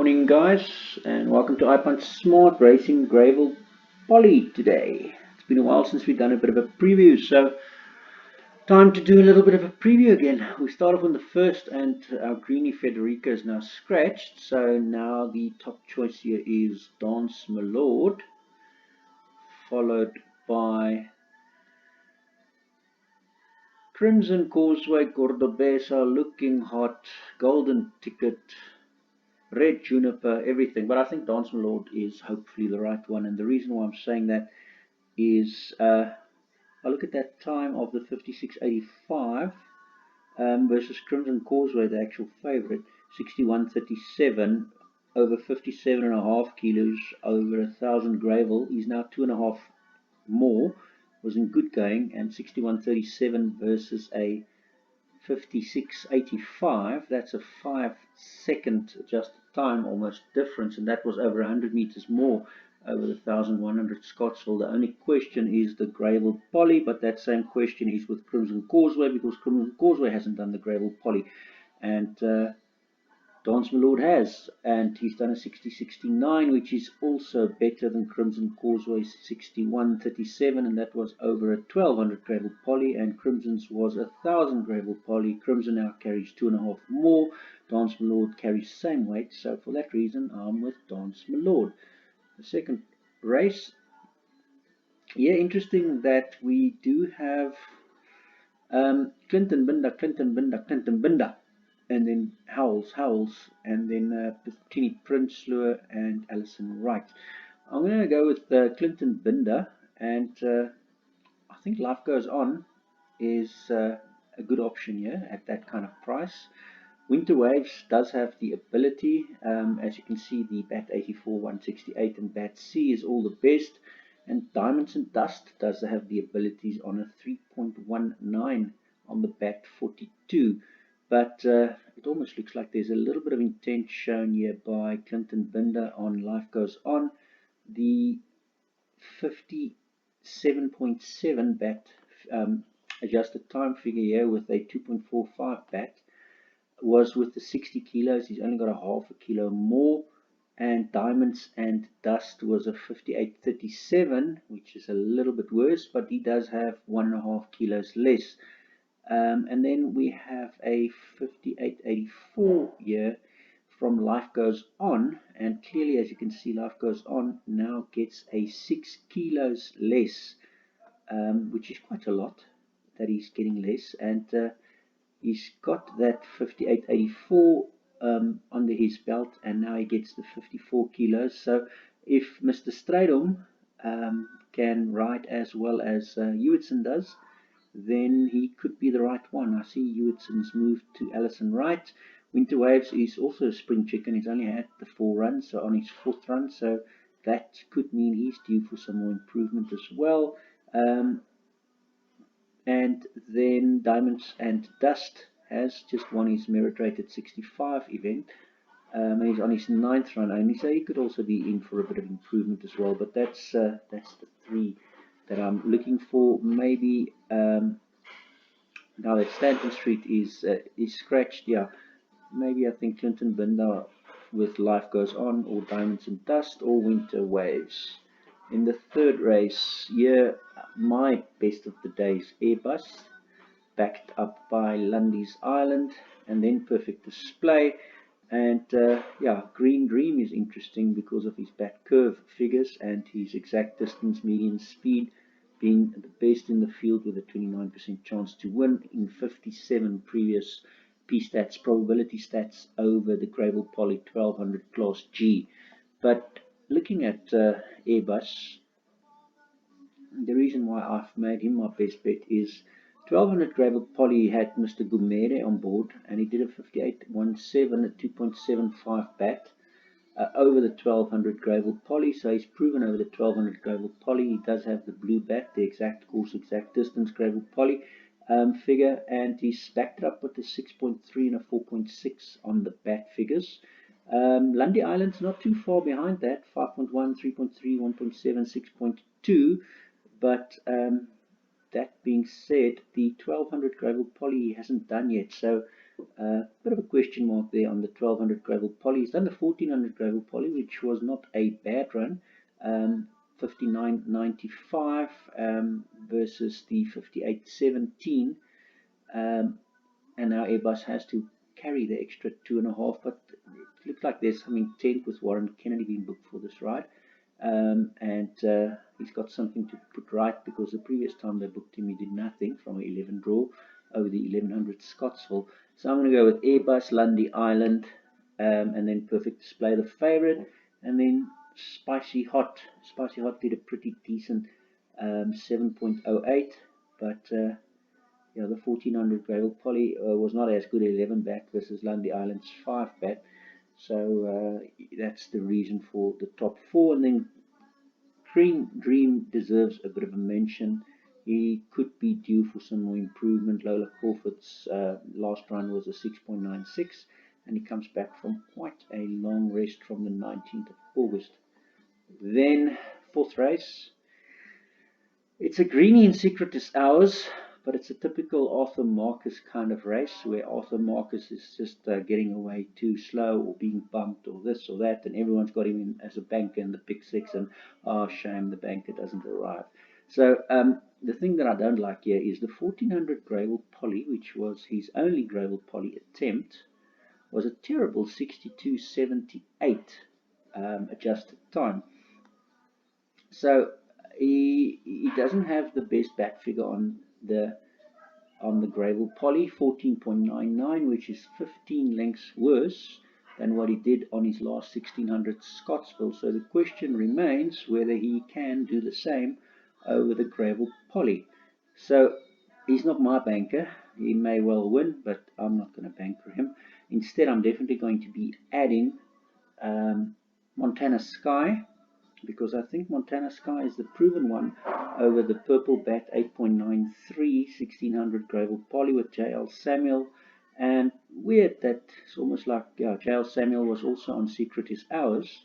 Morning guys, and welcome to iPunt Smart Racing Greyville Poly today. It's been a while since we've done a bit of a preview, so time to do a little bit of a preview again. We start off on the first, and our Greenie Federica is now scratched, so now the top choice here is Dance Malord, followed by Crimson Causeway, Cordobesa, Looking Hot, Golden Ticket, Red Juniper, everything. But I think Dance Malord is hopefully the right one. And the reason why I'm saying that is I look at that time of the 56.85 versus Crimson Causeway, the actual favorite, 61.37 over 57.5 kilos over 1,000 Greyville. He's now 2.5 more. Was in good going, and 61.37 versus a 56.85, that's a 5-second adjusted time almost difference, and that was over 100 meters more over the 1,100 Scottsville. The only question is the Greyville Poly, but that same question is with Crimson Causeway, because Crimson Causeway hasn't done the Greyville Poly, and Dance Malord has, and he's done a 60.69, which is also better than Crimson Causeway's 61.37, and that was over a 1,200 Greyville Poly, and Crimson's was 1,000 Greyville Poly. Crimson now carries 2.5 more. Dance Malord carries same weight, so for that reason I'm with Dance Malord. The second race, yeah, interesting that we do have Clinton Binder, and then Howells, and then Tini Prinsloo and Alison Wright. I'm going to go with Clinton Binder, and I think Life Goes On is a good option here at that kind of price. Winter Waves does have the ability, as you can see, the BAT 84, 168 and BAT C is all the best, and Diamonds and Dust does have the abilities on a 3.19 on the BAT 42. But it almost looks like there's a little bit of intent shown here by Clinton Binder on Life Goes On. The 57.7 BAT adjusted time figure here with a 2.45 BAT was with the 60 kilos. He's only got a half a kilo more. And Diamonds and Dust was a 58.37, which is a little bit worse, but he does have 1.5 kilos less. And then we have a 58.84 here from Life Goes On, and clearly, as you can see, Life Goes On now gets a 6 kilos less, which is quite a lot that he's getting less, and he's got that 58.84 under his belt, and now he gets the 54 kilos. So if Mr. Strydom can ride as well as Hewitson does, then he could be the right one. I see Hewitson's moved to Alison Wright. Winter Waves is also a spring chicken. He's only had the 4 runs, so on his 4th run, so that could mean he's due for some more improvement as well. And then Diamonds and Dust has just won his merit rated 65 event. And he's on his 9th run only, so he could also be in for a bit of improvement as well. But that's the 3 that I'm looking for. Maybe now that Stanton Street is scratched, yeah, maybe I think Clinton Binder with Life Goes On, or Diamonds and Dust, or Winter Waves. In the third race here, my best of the day is Airbus, backed up by Lundy's Island, and then Perfect Display. And yeah, Green Dream is interesting because of his back curve figures and his exact distance, median speed, being the best in the field with a 29% chance to win in 57 previous P-stats, probability stats over the Greyville Poly 1200 Class G. But looking at Airbus, the reason why I've made him my best bet is 1200 Greyville Poly had Mr. Gumere on board, and he did a 58.17 at 2.75 BAT over the 1200 Greyville Poly, so he's proven over the 1200 Greyville Poly. He does have the blue BAT, the exact course, exact distance Greyville Poly figure, and he's backed it up with a 6.3 and a 4.6 on the BAT figures. Lundy Island's not too far behind that, 5.1, 3.3, 1.7, 6.2, but that being said, the 1200 Greyville Poly he hasn't done yet, so Bit of a question mark there on the 1200 Greyville Poly. He's done the 1400 Greyville Poly, which was not a bad run. 59.95 versus the 58.17. And now Airbus has to carry the extra 2.5, but it looks like there's some intent with Warren Kennedy being booked for this ride. And he's got something to put right, because the previous time they booked him, he did nothing from an 11 draw over the 1100 Scottsville. So I'm going to go with Airbus, Lundy Island, and then Perfect Display, the favorite, and then Spicy Hot. Spicy Hot did a pretty decent 7.08, but yeah, the 1400 Greyville Poly was not as good 11 back versus Lundy Island's 5 back. So that's the reason for the top 4. And then Green Dream deserves a bit of a mention. He could be due for some more improvement. Lola Crawford's last run was a 6.96, and he comes back from quite a long rest from the 19th of August. Then, fourth race. It's a greenie in Secret is Ours, but it's a typical Arthur Marcus kind of race, where Arthur Marcus is just getting away too slow, or being bumped, or this or that, and everyone's got him in as a banker in the pick 6, and oh shame, the banker doesn't arrive. So the thing that I don't like here is the 1400 Greyville Poly, which was his only Greyville Poly attempt, was a terrible 62.78 adjusted time. So he doesn't have the best back figure on the Greyville Poly, 14.99, which is 15 lengths worse than what he did on his last 1600 Scottsville. So the question remains whether he can do the same over the Greyville Poly. So he's not my banker. He may well win, but I'm not going to banker him. Instead, I'm definitely going to be adding Montana Sky, because I think Montana Sky is the proven one over the Purple Bat 8.93 1600 Greyville Poly with J.L. Samuel. And weird that it's almost like J.L. Samuel was also on Secret is Ours,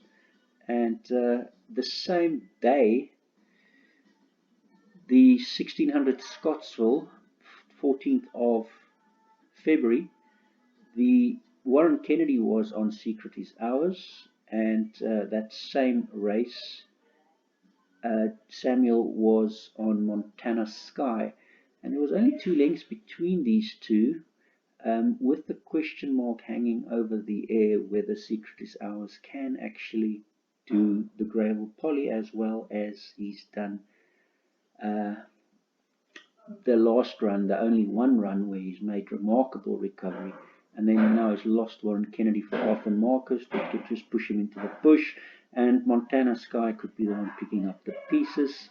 and the same day, the 1600 Scottsville, 14th of February, the Warren Kennedy was on Secret is Ours, and that same race, Samuel was on Montana Sky, and there was only 2 lengths between these two, with the question mark hanging over the air whether Secret is Ours can actually do the Greyville Poly as well as he's done the last run, the only one run where he's made remarkable recovery. And then now he's lost Warren Kennedy for Arthur Marcus, that could just push him into the bush, and Montana Sky could be the one picking up the pieces.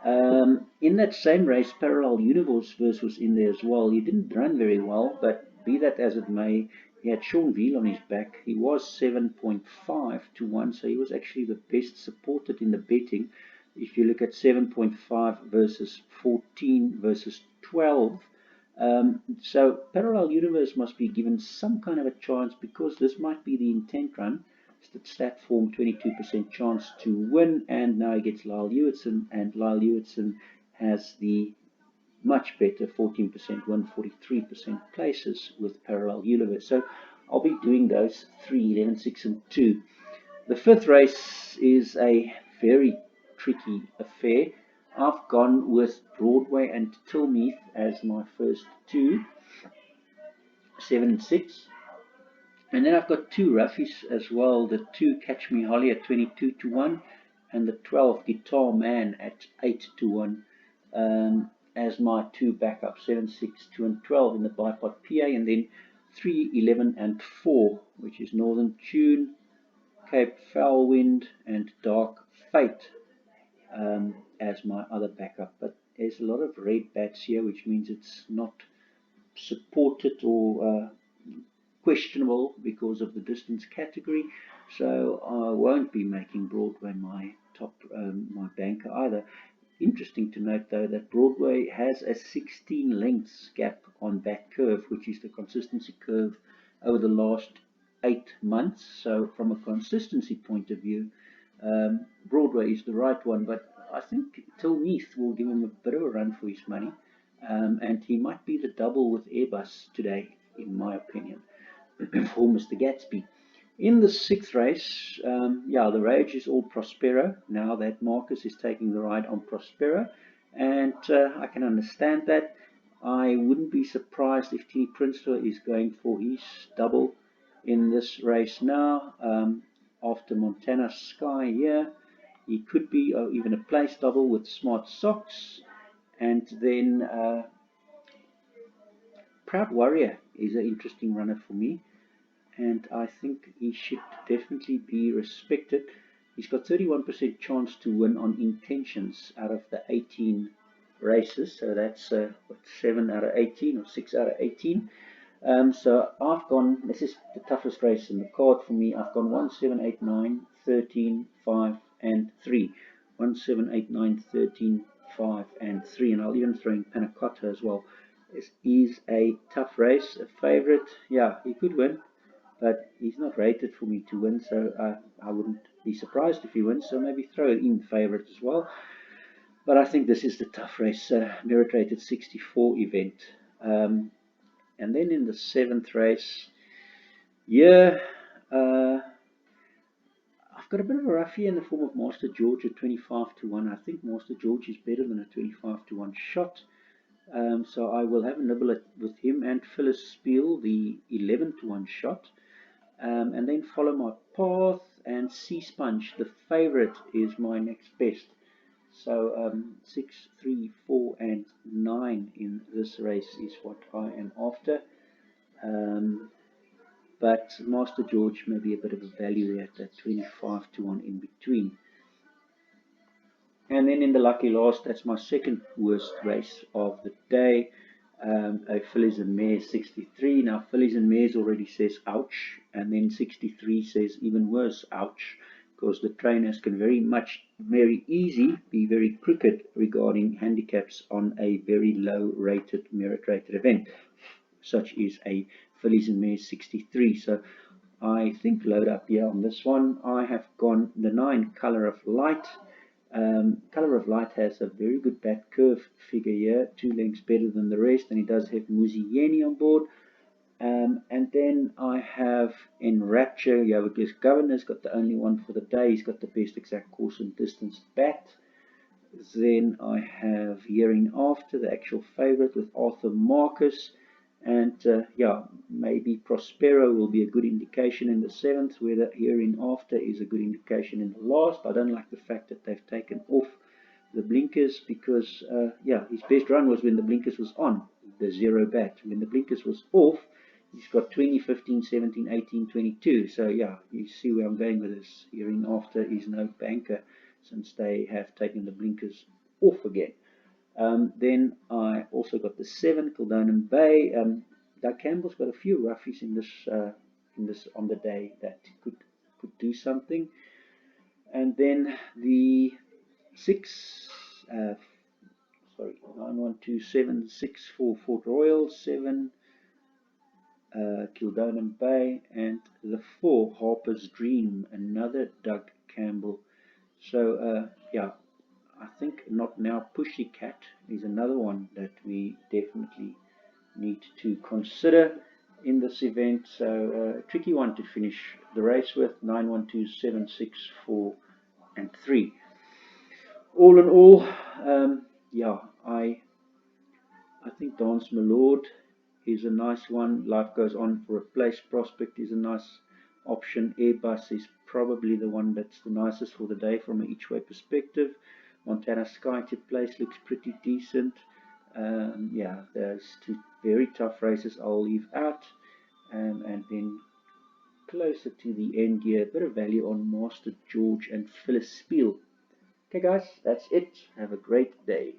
In that same race, Parallel Universe was in there as well. He didn't run very well, but be that as it may, he had Sean Veal on his back. He was 7.5 to 1, so he was actually the best supported in the betting. If you look at 7.5 versus 14 versus 12, so Parallel Universe must be given some kind of a chance, because this might be the intent run. Stat form 22% chance to win, and now he gets Lyle Hewitson, and Lyle Hewitson has the much better 14% win, 43% places with Parallel Universe. So I'll be doing those 3, 11, 6, and 2. The fifth race is a very tricky affair. I've gone with Broadway and Tilmeath as my first 2, 7 and 6. And then I've got 2 roughies as well. The 2 Catch Me Holly at 22 to 1, and the 12 Guitar Man at 8 to 1 as my 2 backup, 7, 6, 2 and 12 in the bipod PA. And then 3, 11 and 4, which is Northern Tune, Cape Foulwind and Dark Fate as my other backup. But there's a lot of red bats here, which means it's not supported or questionable because of the distance category. So I won't be making Broadway my top my banker either. Interesting to note though that Broadway has a 16 lengths gap on back curve, which is the consistency curve over the last 8 months. So from a consistency point of view, Broadway is the right one, but I think Tilmeath will give him a bit of a run for his money, and he might be the double with Airbus today. in my opinion, for Mr. Gatsby. In the sixth race, yeah, the rage is all Prospero. Now that Marcus is taking the ride on Prospero, and I can understand that. I wouldn't be surprised if T. Prinsloo is going for his double in this race now. After Montana Sky here, he could be even a place double with Smart Socks, and then Proud Warrior is an interesting runner for me, and I think he should definitely be respected. He's got 31% chance to win on intentions out of the 18 races, so that's what, 7 out of 18 or 6 out of 18. So I've gone, this is the toughest race in the card for me. I've gone 1, 7, 8, 9, 13, 5, and 3. 1, 7, 8, 9, 13, 5, and 3. And I'll even throw in Panacotta as well. This is a tough race. A favorite, yeah, he could win, but he's not rated for me to win, so I wouldn't be surprised if he wins. So maybe throw it in favorite as well. But I think this is the tough race, merit rated 64 event. And then in the seventh race, yeah, I've got a bit of a roughie in the form of Master George at 25 to 1. I think Master George is better than a 25 to 1 shot. So I will have a nibble with him and Phyllis Spiel, the 11 to 1 shot. And then follow my path, and Sea Sponge, the favorite, is my next best. So 6, 3, 4, and 9 in this race is what I am after. But Master George may be a bit of a value at that 25 to 1 in between. And then in the lucky last, that's my second worst race of the day. A Fillies and Mares 63. Now Fillies and Mares already says ouch, and then 63 says even worse ouch, because the trainers can very easy be very crooked regarding handicaps on a very low rated merit rated event, such is a Fillies and Mares 63. So I think load up here on this one. I have gone the 9 Color of Light. Color of Light has a very good back curve figure here, 2 lengths better than the rest, and he does have Muzieni on board. And then I have Enrapture, yeah, because Governor's got the only one for the day. He's got the best exact course and distance bat. Then I have Hereinafter, the actual favorite, with Arthur Marcus. And yeah, maybe Prospero will be a good indication in the 7th, whether Hereinafter is a good indication in the last. I don't like the fact that they've taken off the blinkers, because yeah, his best run was when the blinkers was on, the 0 bat. When the blinkers was off, he's got 20, 15, 17, 18, 22. So yeah, you see where I'm going with this. Hereinafter is no banker, since they have taken the blinkers off again. Then I also got the 7 Kildonham Bay. Doug Campbell's got a few roughies in this on the day that could do something. And then the 6, sorry, 9127 for Fort Royal, 7 Kildonham Bay, and the 4 Harper's Dream, another Doug Campbell. So yeah, I think Not Now Pussycat is another one that we definitely need to consider in this event. So a tricky one to finish the race with. 9, 1, 2, 7, 6, 4, and 3. All in all, yeah, I think Dance My Lord is a nice one. Life Goes On for a place prospect is a nice option. Airbus is probably the one that's the nicest for the day from an each way perspective. Montana Sky to place looks pretty decent. Yeah, there's 2 very tough races I'll leave out. And then closer to the end here, a bit of value on Master George and Phyllis Spiel. Okay guys, that's it. Have a great day.